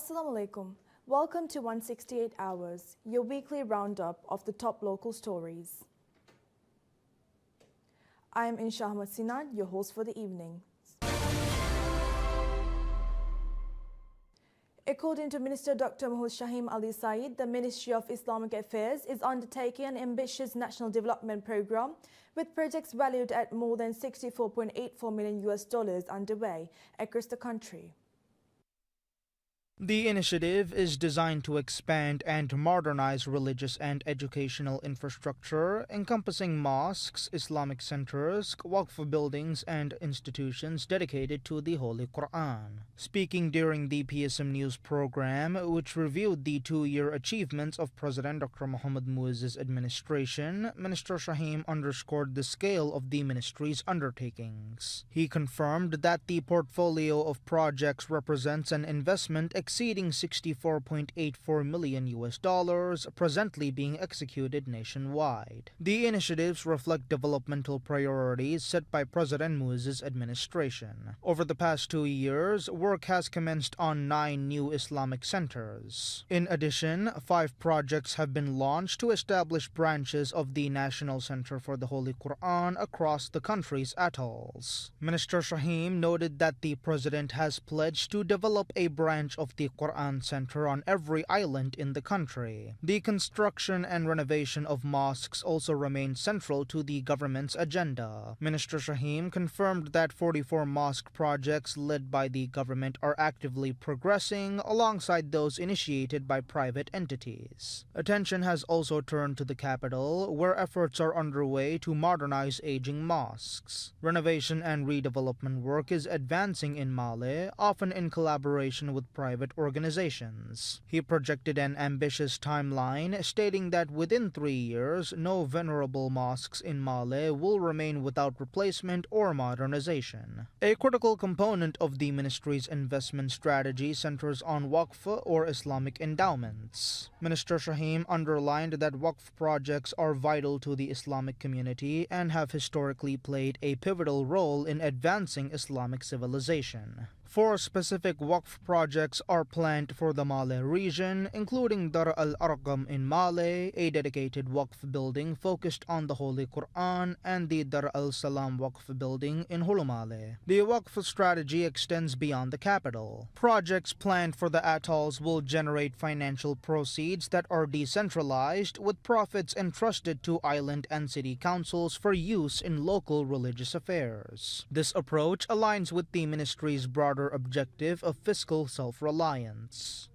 Assalamu alaikum. Welcome to 168 Hours, your weekly roundup of the top local stories. I am Insha Ahmad Sinan, your host for the evening. According to Minister Dr. Mahmood Shaheen Ali Saeed, the Ministry of Islamic Affairs is undertaking an ambitious national development program with projects valued at more than $64.84 million underway across the country. The initiative is designed to expand and modernize religious and educational infrastructure, encompassing mosques, Islamic centers, Waqf buildings, and institutions dedicated to the Holy Quran. Speaking during the PSM News program, which reviewed the two-year achievements of President Dr. Mohammad Muizz's administration, Minister Shaheen underscored the scale of the ministry's undertakings. He confirmed that the portfolio of projects represents an investment exceeding $64.84 million presently being executed nationwide. The initiatives reflect developmental priorities set by President Muizz's administration. Over the past 2 years, work has commenced on 9 new Islamic centers. In addition, 5 projects have been launched to establish branches of the National Center for the Holy Quran across the country's atolls. Minister Shaheen noted that the President has pledged to develop a branch of the Quran Center on every island in the country. The construction and renovation of mosques also remain central to the government's agenda. Minister Shaheen confirmed that 44 mosque projects led by the government are actively progressing alongside those initiated by private entities. Attention has also turned to the capital, where efforts are underway to modernize aging mosques. Renovation and redevelopment work is advancing in Male, often in collaboration with private organizations. He projected an ambitious timeline, stating that within 3 years, no venerable mosques in Male will remain without replacement or modernization. A critical component of the ministry's investment strategy centers on Waqf or Islamic endowments. Minister Shaheen underlined that Waqf projects are vital to the Islamic community and have historically played a pivotal role in advancing Islamic civilization. 4 specific Waqf projects are planned for the Male region, including Dar al-Arqam in Male, a dedicated Waqf building focused on the Holy Quran, and the Dar al-Salam Waqf building in Hulumale. The Waqf strategy extends beyond the capital. Projects planned for the atolls will generate financial proceeds that are decentralized, with profits entrusted to island and city councils for use in local religious affairs. This approach aligns with the ministry's broader objective of fiscal self-reliance.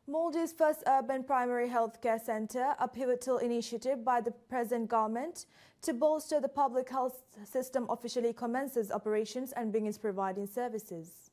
Maldives' first urban primary health care centre, a pivotal initiative by the present government to bolster the public health system, officially commences operations and begins providing services.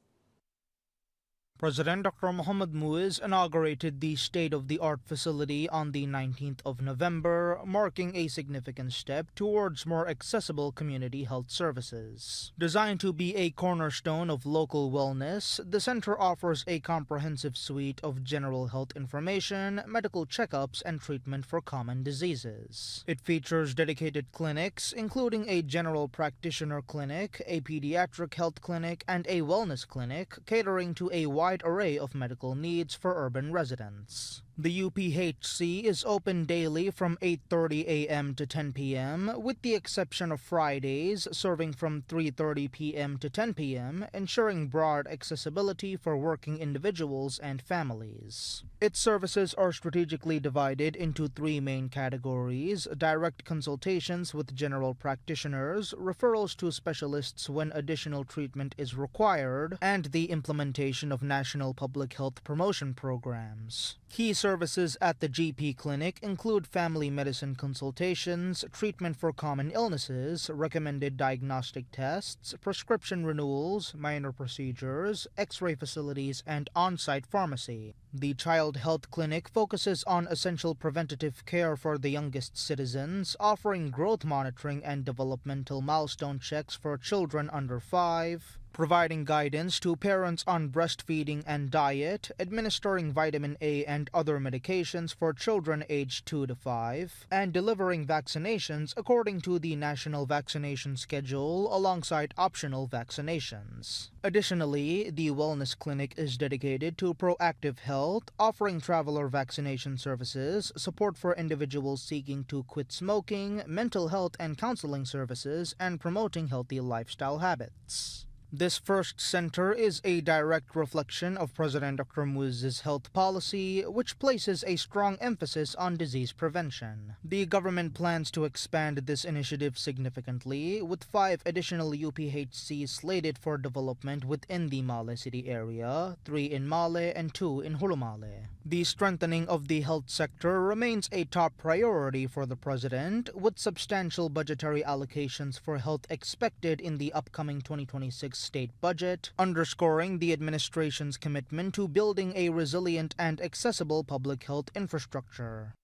President Dr. Mohammad Muizz inaugurated the state-of-the-art facility on the 19th of November, marking a significant step towards more accessible community health services. Designed to be a cornerstone of local wellness, the center offers a comprehensive suite of general health information, medical checkups, and treatment for common diseases. It features dedicated clinics, including a general practitioner clinic, a pediatric health clinic, and a wellness clinic, catering to a wide array of medical needs for urban residents. The UPHC is open daily from 8:30 a.m. to 10 p.m., with the exception of Fridays, serving from 3:30 p.m. to 10 p.m., ensuring broad accessibility for working individuals and families. Its services are strategically divided into 3 main categories: direct consultations with general practitioners, referrals to specialists when additional treatment is required, and the implementation of national public health promotion programs. Key services at the GP clinic include family medicine consultations, treatment for common illnesses, recommended diagnostic tests, prescription renewals, minor procedures, X-ray facilities, and on-site pharmacy. The child health clinic focuses on essential preventative care for the youngest citizens, offering growth monitoring and developmental milestone checks for children under 5. providing guidance to parents on breastfeeding and diet, administering vitamin A and other medications for children aged 2 to 5, and delivering vaccinations according to the national vaccination schedule alongside optional vaccinations. Additionally, the wellness clinic is dedicated to proactive health, offering traveler vaccination services, support for individuals seeking to quit smoking, mental health and counseling services, and promoting healthy lifestyle habits. This first center is a direct reflection of President Dr. Muiz's health policy, which places a strong emphasis on disease prevention. The government plans to expand this initiative significantly, with 5 additional UPHCs slated for development within the Male City area, 3 in Male and 2 in Hulumale. The strengthening of the health sector remains a top priority for the President, with substantial budgetary allocations for health expected in the upcoming 2026 state budget, underscoring the administration's commitment to building a resilient and accessible public health infrastructure.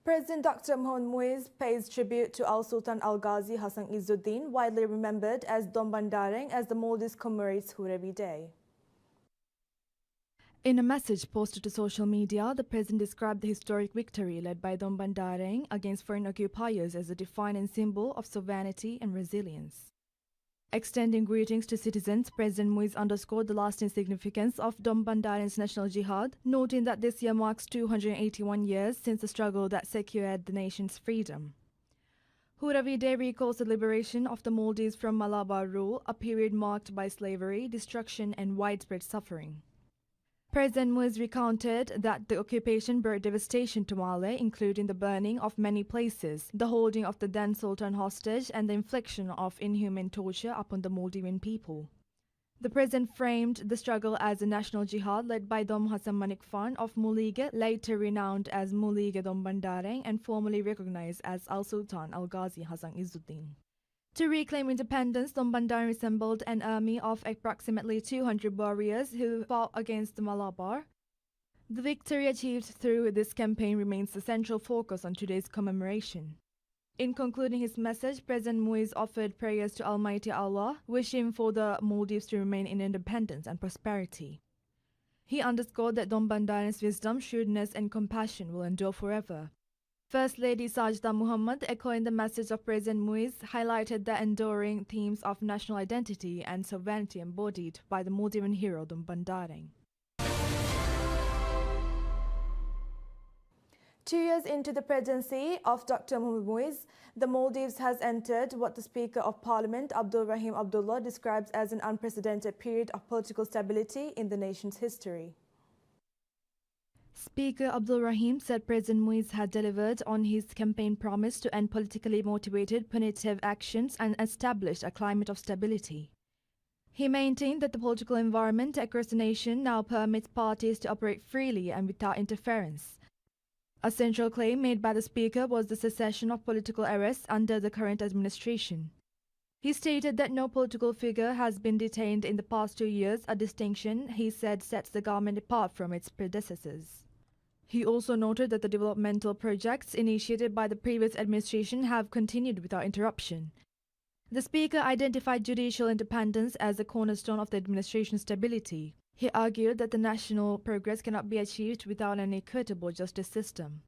President Dr. Mohammad Muiz pays tribute to Al Sultan Al Ghazi Hassan Izzuddin, widely remembered as Don Bandareng, as the Maldives commemorates Huravi Day. In a message posted to social media, the president described the historic victory led by Don Bandareng against foreign occupiers as a defining symbol of sovereignty and resilience. Extending greetings to citizens, President Muiz underscored the lasting significance of Don Bandareng's national jihad, noting that this year marks 281 years since the struggle that secured the nation's freedom. Huravi Day recalls the liberation of the Maldives from Malabar rule, a period marked by slavery, destruction, and widespread suffering. President Muiz recounted that the occupation brought devastation to Male, including the burning of many places, the holding of the then Sultan hostage, and the infliction of inhuman torture upon the Maldivian people. The president framed the struggle as a national jihad led by Dom Hassan Manik Khan of Mulige, later renowned as Mulige Don Bandareng and formally recognized as Al Sultan Al Ghazi Hassan Izzuddin. To reclaim independence, Don Bandareng assembled an army of approximately 200 warriors who fought against the Malabar. The victory achieved through this campaign remains the central focus on today's commemoration. In concluding his message, President Muiz offered prayers to Almighty Allah, wishing for the Maldives to remain in independence and prosperity. He underscored that Don Bandareng's wisdom, shrewdness, and compassion will endure forever. First Lady Sajda Muhammad, echoing the message of President Muiz, highlighted the enduring themes of national identity and sovereignty embodied by the Maldivian hero Don Bandareng. 2 years into the presidency of Dr. Mohammad Muiz, the Maldives has entered what the Speaker of Parliament, Abdul Rahim Abdullah, describes as an unprecedented period of political stability in the nation's history. Speaker Abdul Rahim said President Muiz had delivered on his campaign promise to end politically motivated punitive actions and establish a climate of stability. He maintained that the political environment across the nation now permits parties to operate freely and without interference. A central claim made by the Speaker was the cessation of political arrests under the current administration. He stated that no political figure has been detained in the past 2 years, a distinction he said sets the government apart from its predecessors. He also noted that the developmental projects initiated by the previous administration have continued without interruption. The Speaker identified judicial independence as a cornerstone of the administration's stability. He argued that the national progress cannot be achieved without an equitable justice system.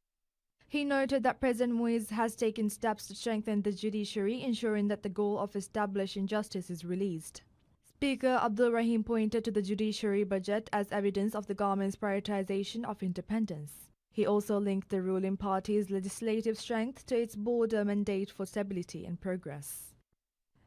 He noted that President Muiz has taken steps to strengthen the judiciary, ensuring that the goal of establishing justice is released. Speaker Abdul Rahim pointed to the judiciary budget as evidence of the government's prioritization of independence. He also linked the ruling party's legislative strength to its broader mandate for stability and progress.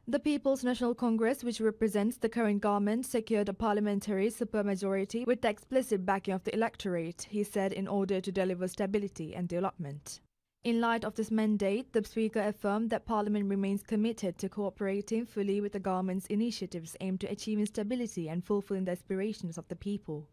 The People's National Congress, which represents the current government, secured a parliamentary supermajority with the explicit backing of the electorate, he said, in order to deliver stability and development. In light of this mandate, the Speaker affirmed that Parliament remains committed to cooperating fully with the government's initiatives aimed at achieving stability and fulfilling the aspirations of the people.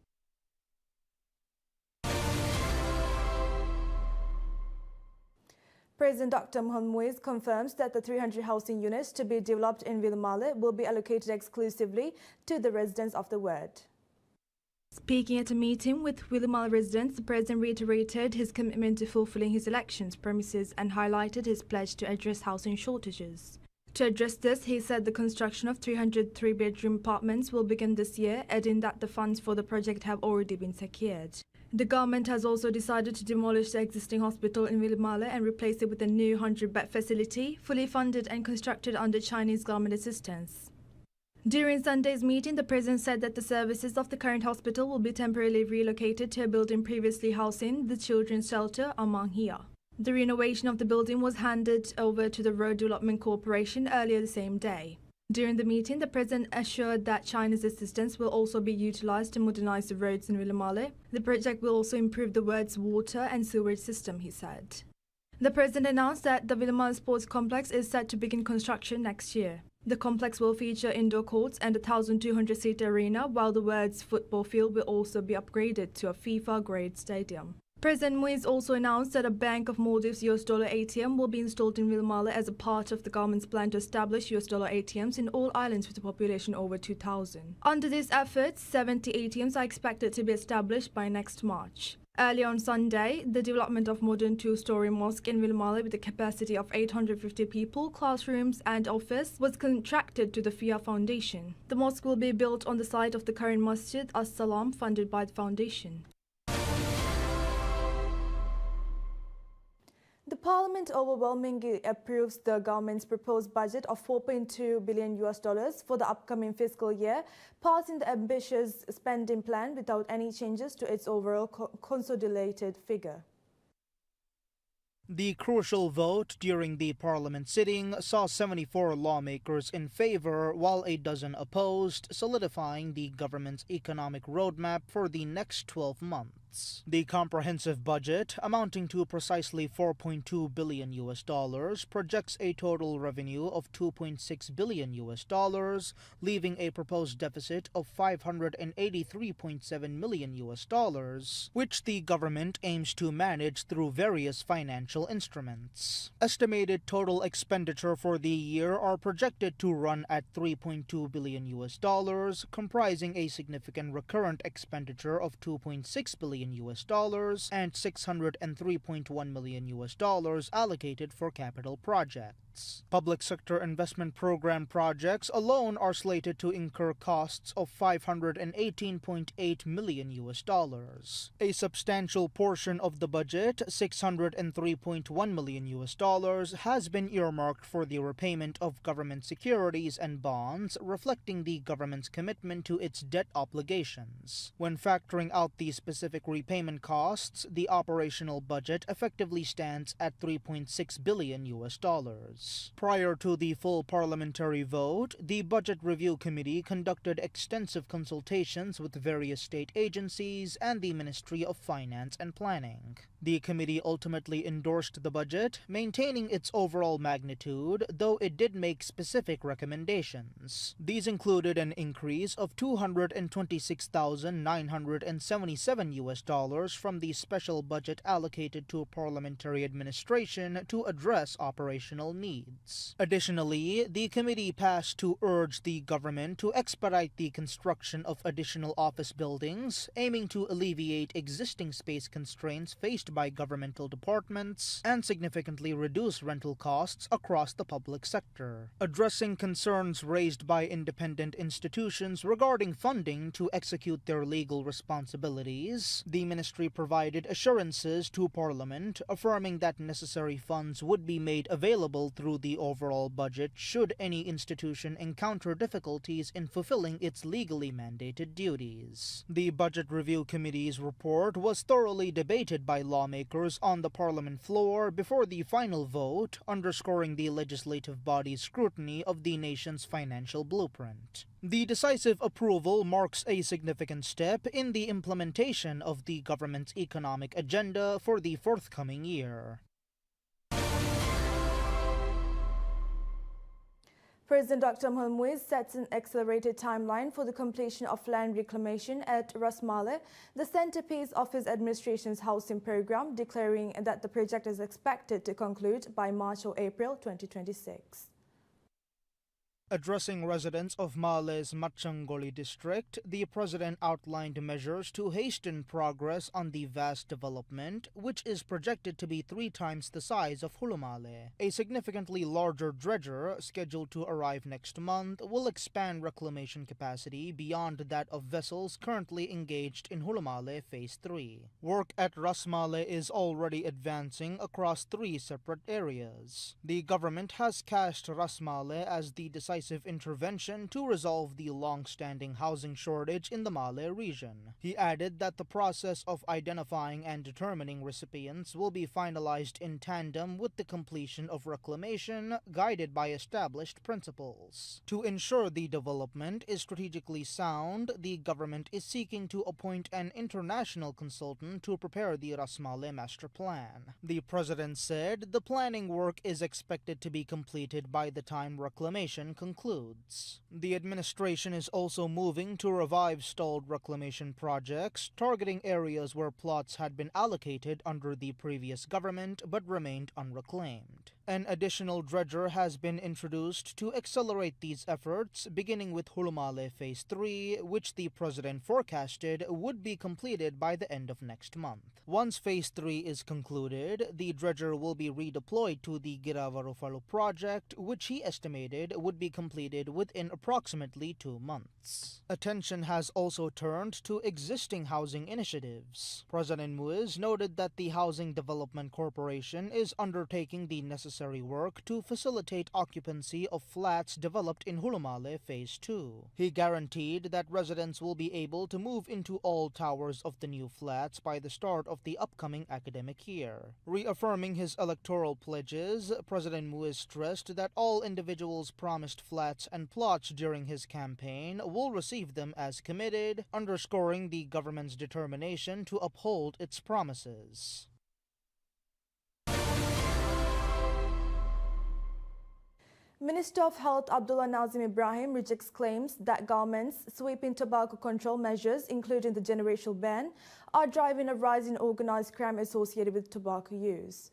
President Dr. Mohammad Muiz confirms that the 300 housing units to be developed in Villamale will be allocated exclusively to the residents of the ward. Speaking at a meeting with Williamala residents, the president reiterated his commitment to fulfilling his elections promises and highlighted his pledge to address housing shortages. To address this, he said the construction of 300 three-bedroom apartments will begin this year, adding that the funds for the project have already been secured. The government has also decided to demolish the existing hospital in Williamala and replace it with a new 100-bed facility, fully funded and constructed under Chinese government assistance. During Sunday's meeting, the president said that the services of the current hospital will be temporarily relocated to a building previously housing the children's shelter Amang Hia. The renovation of the building was handed over to the Road Development Corporation earlier the same day. During the meeting, the president assured that China's assistance will also be utilized to modernize the roads in Williamala. The project will also improve the ward's water and sewage system, he said. The president announced that the Williamala Sports Complex is set to begin construction next year. The complex will feature indoor courts and a 1,200-seat arena, while the ward's football field will also be upgraded to a FIFA-grade stadium. President Muiz also announced that a Bank of Maldives US dollar ATM will be installed in Williamala as a part of the government's plan to establish US dollar ATMs in all islands with a population over 2,000. Under these efforts, 70 ATMs are expected to be established by next March. Earlier on Sunday, the development of modern two-story mosque in Williamala with a capacity of 850 people, classrooms and office was contracted to the FIA Foundation. The mosque will be built on the site of the current Masjid As-Salam funded by the foundation. The parliament overwhelmingly approves the government's proposed budget of $4.2 billion for the upcoming fiscal year, passing the ambitious spending plan without any changes to its overall consolidated figure. The crucial vote during the parliament sitting saw 74 lawmakers in favor while a dozen opposed, solidifying the government's economic roadmap for the next 12 months. The comprehensive budget, amounting to precisely $4.2 billion, projects a total revenue of $2.6 billion, leaving a proposed deficit of $583.7 million, which the government aims to manage through various financial instruments. Estimated total expenditure for the year are projected to run at $3.2 billion, comprising a significant recurrent expenditure of $2.6 billion and $603.1 million allocated for capital projects. Public sector investment program projects alone are slated to incur costs of $518.8 million. A substantial portion of the budget, $603.1 million, has been earmarked for the repayment of government securities and bonds, reflecting the government's commitment to its debt obligations. When factoring out the specific repayment costs, the operational budget effectively stands at $3.6 billion. Prior to the full parliamentary vote, the Budget Review Committee conducted extensive consultations with various state agencies and the Ministry of Finance and Planning. The committee ultimately endorsed the budget, maintaining its overall magnitude, though it did make specific recommendations. These included an increase of $226,977 from the special budget allocated to parliamentary administration to address operational needs. Additionally, the committee passed to urge the government to expedite the construction of additional office buildings, aiming to alleviate existing space constraints faced by governmental departments and significantly reduce rental costs across the public sector. Addressing concerns raised by independent institutions regarding funding to execute their legal responsibilities, the ministry provided assurances to Parliament, affirming that necessary funds would be made available through the overall budget should any institution encounter difficulties in fulfilling its legally mandated duties. The Budget Review Committee's report was thoroughly debated by lawmakers on the Parliament floor before the final vote, underscoring the legislative body's scrutiny of the nation's financial blueprint. The decisive approval marks a significant step in the implementation of the government's economic agenda for the forthcoming year. President Dr. Mohamed Muiz sets an accelerated timeline for the completion of land reclamation at Ras Maleh, the centerpiece of his administration's housing program, declaring that the project is expected to conclude by March or April 2026. Addressing residents of Male's Machangoli district, the president outlined measures to hasten progress on the vast development, which is projected to be 3 times the size of Hulumale. A significantly larger dredger, scheduled to arrive next month, will expand reclamation capacity beyond that of vessels currently engaged in Hulumale Phase 3. Work at Rasmale is already advancing across 3 separate areas. The government has cast Rasmale as the decisive intervention to resolve the long-standing housing shortage in the Male region. He added that the process of identifying and determining recipients will be finalized in tandem with the completion of reclamation, guided by established principles. To ensure the development is strategically sound, the government is seeking to appoint an international consultant to prepare the Rasmale master plan. The president said the planning work is expected to be completed by the time reclamation concludes. The administration is also moving to revive stalled reclamation projects, targeting areas where plots had been allocated under the previous government but remained unreclaimed. An additional dredger has been introduced to accelerate these efforts, beginning with Hulumale Phase 3, which the president forecasted would be completed by the end of next month. Once Phase 3 is concluded, the dredger will be redeployed to the Giravarufalu project, which he estimated would be completed within approximately 2 months. Attention has also turned to existing housing initiatives. President Muiz noted that the Housing Development Corporation is undertaking the necessary work to facilitate occupancy of flats developed in Hulumale Phase 2. He guaranteed that residents will be able to move into all towers of the new flats by the start of the upcoming academic year. Reaffirming his electoral pledges, President Muiz stressed that all individuals promised flats and plots during his campaign will receive them as committed, underscoring the government's determination to uphold its promises. Minister of Health Abdullah Nazim Ibrahim rejects claims that government's sweeping tobacco control measures, including the generational ban, are driving a rise in organized crime associated with tobacco use.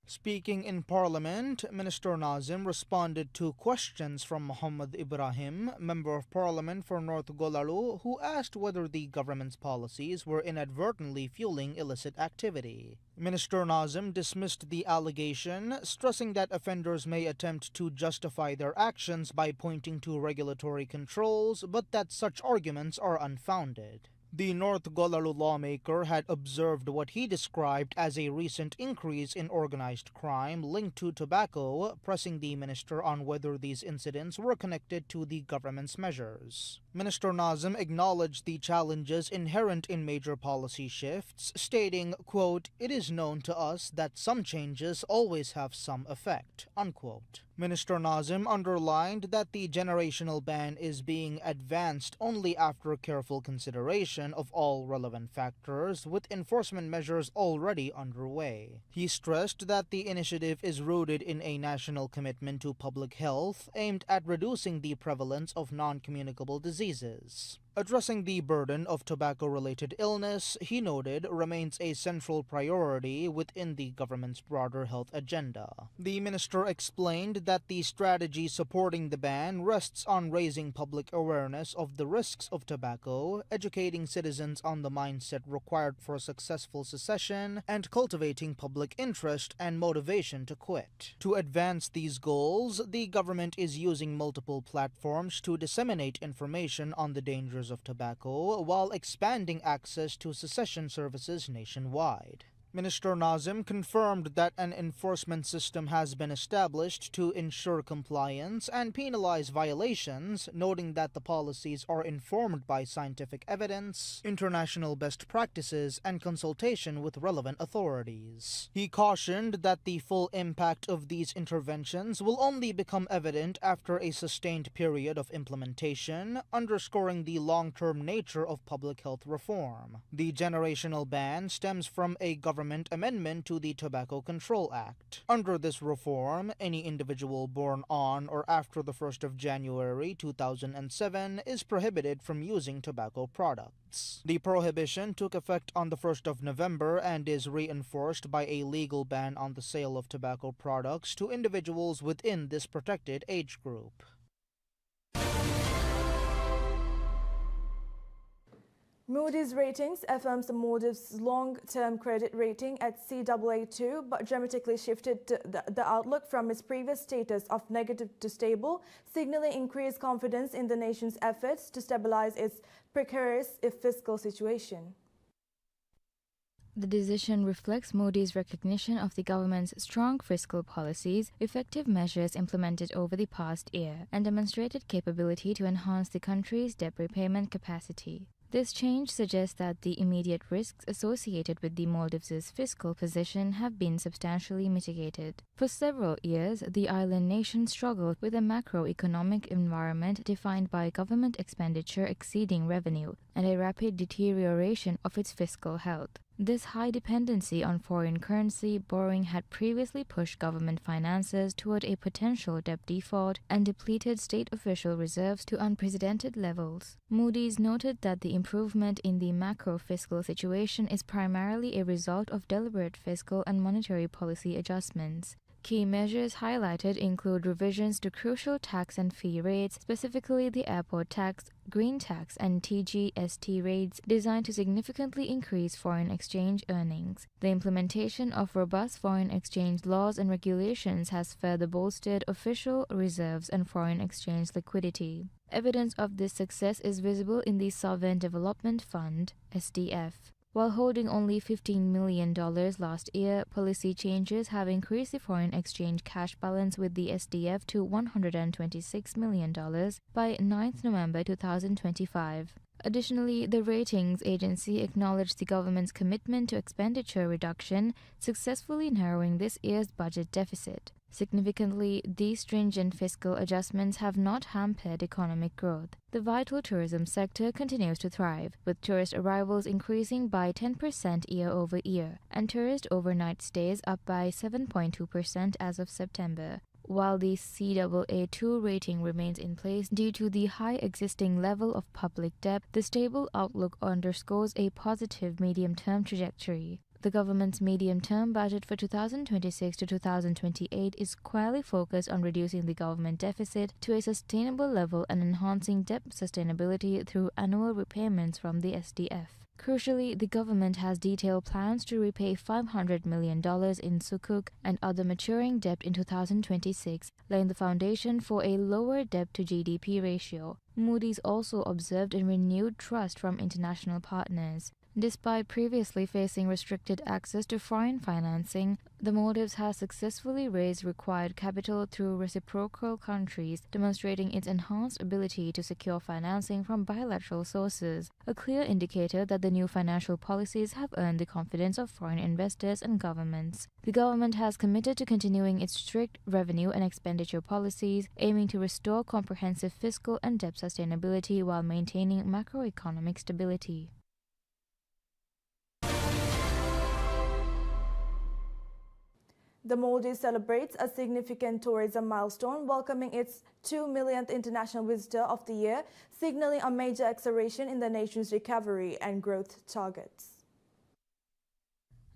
Speaking in Parliament, Minister Nazim responded to questions from Muhammad Ibrahim, Member of Parliament for North Golaru, who asked whether the government's policies were inadvertently fueling illicit activity. Minister Nazim dismissed the allegation, stressing that offenders may attempt to justify their actions by pointing to regulatory controls, but that such arguments are unfounded. The North Golaru lawmaker had observed what he described as a recent increase in organized crime linked to tobacco, pressing the minister on whether these incidents were connected to the government's measures. Minister Nazim acknowledged the challenges inherent in major policy shifts, stating, quote, "It is known to us that some changes always have some effect," unquote. Minister Nazim underlined that the generational ban is being advanced only after careful consideration of all relevant factors, with enforcement measures already underway. He stressed that the initiative is rooted in a national commitment to public health aimed at reducing the prevalence of non-communicable diseases. Addressing the burden of tobacco-related illness, he noted, remains a central priority within the government's broader health agenda. The minister explained that the strategy supporting the ban rests on raising public awareness of the risks of tobacco, educating citizens on the mindset required for successful cessation, and cultivating public interest and motivation to quit. To advance these goals, the government is using multiple platforms to disseminate information on the dangers of tobacco while expanding access to cessation services nationwide. Minister Nazim confirmed that an enforcement system has been established to ensure compliance and penalize violations, noting that the policies are informed by scientific evidence, international best practices, and consultation with relevant authorities. He cautioned that the full impact of these interventions will only become evident after a sustained period of implementation, underscoring the long-term nature of public health reform. The generational ban stems from a government government amendment to the Tobacco Control Act. Under this reform, any individual born on or after the 1st of January 2007 is prohibited from using tobacco products. The prohibition took effect on the 1st of November and is reinforced by a legal ban on the sale of tobacco products to individuals within this protected age group. Moody's Ratings affirms the Maldives' long-term credit rating at CAA2, but dramatically shifted the outlook from its previous status of negative to stable, signaling increased confidence in the nation's efforts to stabilize its precarious fiscal situation. The decision reflects Moody's recognition of the government's strong fiscal policies, effective measures implemented over the past year, and demonstrated capability to enhance the country's debt repayment capacity. This change suggests that the immediate risks associated with the Maldives' fiscal position have been substantially mitigated. For several years, the island nation struggled with a macroeconomic environment defined by government expenditure exceeding revenue and a rapid deterioration of its fiscal health. This high dependency on foreign currency borrowing had previously pushed government finances toward a potential debt default and depleted state official reserves to unprecedented levels. Moody's noted that the improvement in the macro-fiscal situation is primarily a result of deliberate fiscal and monetary policy adjustments. Key measures highlighted include revisions to crucial tax and fee rates, specifically the airport tax, green tax, and TGST rates designed to significantly increase foreign exchange earnings. The implementation of robust foreign exchange laws and regulations has further bolstered official reserves and foreign exchange liquidity. Evidence of this success is visible in the Sovereign Development Fund, SDF. While holding only $15 million last year, policy changes have increased the foreign exchange cash balance with the SDF to $126 million by 9th November 2025. Additionally, the ratings agency acknowledged the government's commitment to expenditure reduction, successfully narrowing this year's budget deficit. Significantly, these stringent fiscal adjustments have not hampered economic growth. The vital tourism sector continues to thrive, with tourist arrivals increasing by 10% year-over-year, and tourist overnight stays up by 7.2% as of September. While the CAA2 rating remains in place due to the high existing level of public debt, the stable outlook underscores a positive medium-term trajectory. The government's medium-term budget for 2026 to 2028 is squarely focused on reducing the government deficit to a sustainable level and enhancing debt sustainability through annual repayments from the SDF. Crucially, the government has detailed plans to repay $500 million in Sukuk and other maturing debt in 2026, laying the foundation for a lower debt-to-GDP ratio. Moody's also observed a renewed trust from international partners. Despite previously facing restricted access to foreign financing, the Maldives has successfully raised required capital through reciprocal countries, demonstrating its enhanced ability to secure financing from bilateral sources, a clear indicator that the new financial policies have earned the confidence of foreign investors and governments. The government has committed to continuing its strict revenue and expenditure policies, aiming to restore comprehensive fiscal and debt sustainability while maintaining macroeconomic stability. The Maldives celebrates a significant tourism milestone, welcoming its 2 millionth international visitor of the year, signaling a major acceleration in the nation's recovery and growth targets.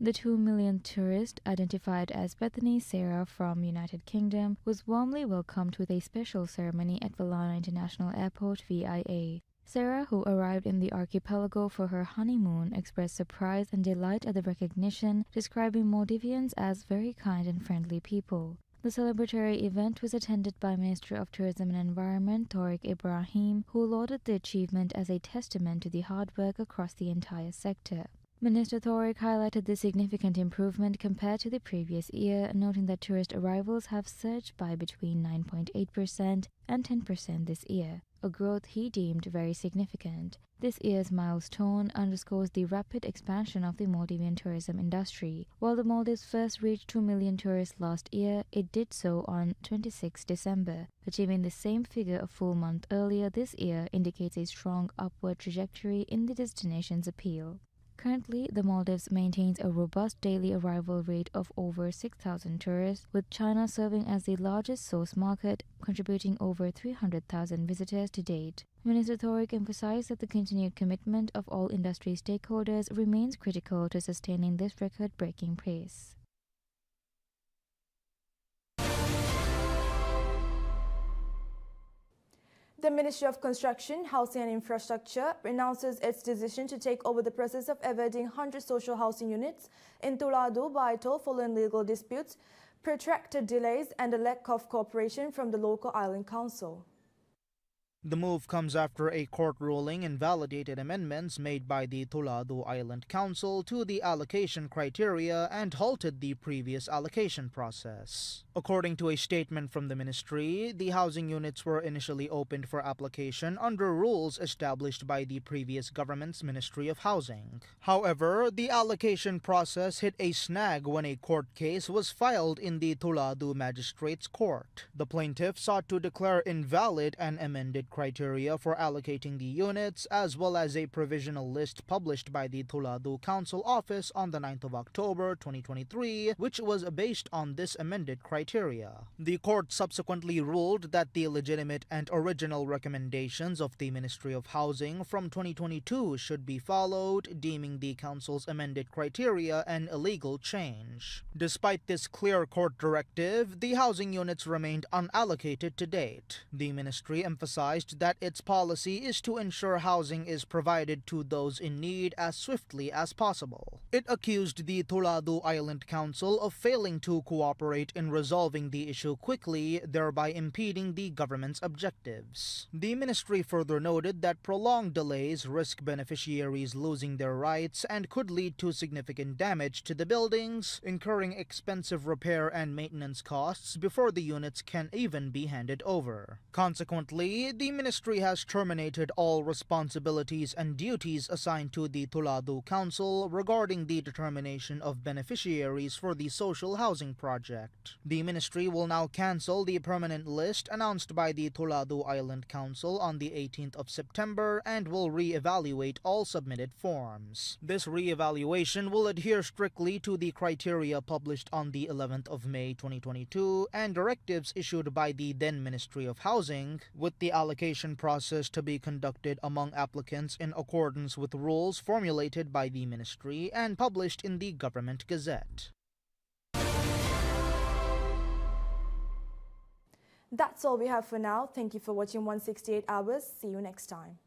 The 2 millionth tourist, identified as Bethany Sarah from United Kingdom, was warmly welcomed with a special ceremony at Valana International Airport, VIA. Sarah, who arrived in the archipelago for her honeymoon, expressed surprise and delight at the recognition, describing Maldivians as very kind and friendly people. The celebratory event was attended by Minister of Tourism and Environment Tariq Ibrahim, who lauded the achievement as a testament to the hard work across the entire sector. Minister Tariq highlighted the significant improvement compared to the previous year, noting that tourist arrivals have surged by between 9.8% and 10% this year, a growth he deemed very significant. This year's milestone underscores the rapid expansion of the Maldivian tourism industry. While the Maldives first reached 2 million tourists last year, it did so on 26 December. Achieving the same figure a full month earlier this year indicates a strong upward trajectory in the destination's appeal. Currently, the Maldives maintains a robust daily arrival rate of over 6,000 tourists, with China serving as the largest source market, contributing over 300,000 visitors to date. Minister Thorik emphasized that the continued commitment of all industry stakeholders remains critical to sustaining this record-breaking pace. The Ministry of Construction, Housing and Infrastructure announces its decision to take over the process of evading 100 social housing units in Tuladu Baitul following legal disputes, protracted delays and a lack of cooperation from the local island council. The move comes after a court ruling invalidated amendments made by the Tuladu Island Council to the allocation criteria and halted the previous allocation process. According to a statement from the ministry, the housing units were initially opened for application under rules established by the previous government's Ministry of Housing. However, the allocation process hit a snag when a court case was filed in the Tuladu Magistrates Court. The plaintiff sought to declare invalid an amended criteria for allocating the units, as well as a provisional list published by the Tuladu Council Office on the 9th of October 2023, which was based on this amended criteria. The court subsequently ruled that the legitimate and original recommendations of the Ministry of Housing from 2022 should be followed, deeming the Council's amended criteria an illegal change. Despite this clear court directive, the housing units remained unallocated to date. The ministry emphasized that its policy is to ensure housing is provided to those in need as swiftly as possible. It accused the Tuladu Island Council of failing to cooperate in resolving the issue quickly, thereby impeding the government's objectives. The ministry further noted that prolonged delays risk beneficiaries losing their rights and could lead to significant damage to the buildings, incurring expensive repair and maintenance costs before the units can even be handed over. Consequently, the ministry has terminated all responsibilities and duties assigned to the Tuladu Council regarding the determination of beneficiaries for the social housing project. The ministry will now cancel the permanent list announced by the Tuladu Island Council on the 18th of September and will re-evaluate all submitted forms. This re-evaluation will adhere strictly to the criteria published on the 11th of May 2022 and directives issued by the then Ministry of Housing, with the allocation process to be conducted among applicants in accordance with rules formulated by the ministry and published in the Government Gazette. That's all we have for now. Thank you for watching 168 Hours. See you next time.